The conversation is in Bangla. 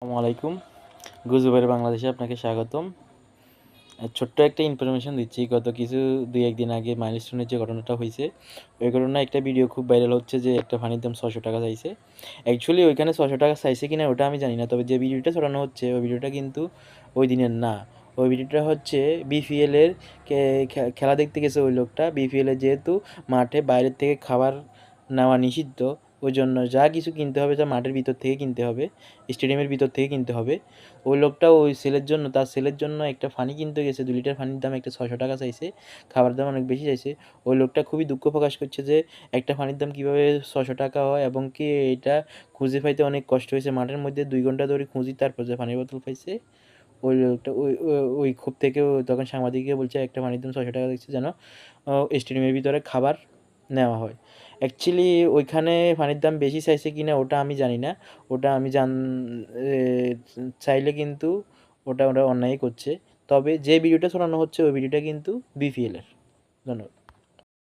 আসসালামু আলাইকুম। গুজবের বাংলাদেশে আপনাকে স্বাগতম। ছোট্ট একটা ইনফরমেশন দিচ্ছি। গত ২-১ দিন আগে মাইলস্টোনের যে ঘটনাটা হইছে, ওই ঘটনায় একটা ভিডিও খুব ভাইরাল হচ্ছে যে একটা পানির দাম ৳৬০০ চাইছে। অ্যাকচুয়ালি ওইখানে ৳৬০০ চাইছে কিনা ওটা আমি জানি না। তবে যে ভিডিওটা ছড়ানো হচ্ছে ওই ভিডিওটা কিন্তু ওই দিনের না। ওই ভিডিওটা হচ্ছে বিপিএল এর কে খেলা দেখতে গেছে ওই লোকটা। বিপিএল এর যেহেতু মাঠে বাইরের থেকে খাবার নেওয়া নিষিদ্ধ, ওইজন্য যা কিছু কিনতে হবে তা মাঠের ভিতর থেকে কিনতে হবে, স্টেডিয়ামের ভিতর থেকে কিনতে হবে। ওই লোকটা ওই ছেলের জন্য তার ছেলের জন্য একটা পানি কিনতে গেছে, ২ লিটার পানির দাম একটা ৳৬০০ চাইছে, খাবারের দাম অনেক বেশি চাইছে। ওই লোকটা খুবই দুঃখ প্রকাশ করছে যে একটা পানির দাম কীভাবে ৳৬০০ হয় এবং কি এটা খুঁজে পাইতে অনেক কষ্ট হয়েছে। মাঠের মধ্যে ২ ঘন্টা ধরে খুঁজি তারপর যে পানির বোতল পাইছে। ওই লোকটা ওই ক্ষোভ থেকে ও তখন সাংবাদিককে বলছে একটা পানির দাম ৳৬০০ দিচ্ছে যেন স্টেডিয়ামের ভিতরে খাবার নেওয়া হয়। অ্যাকচুয়ালি ওইখানে পানির দাম বেশি চাইছে কিনা ওটা আমি জানি না। ওটা আমি এ চাইলে কিন্তু ওটা ওরা অন্যায়ই করছে। তবে যে ভিডিওটা ছড়ানো হচ্ছে ওই ভিডিওটা কিন্তু বিপিএল এর। ধন্যবাদ।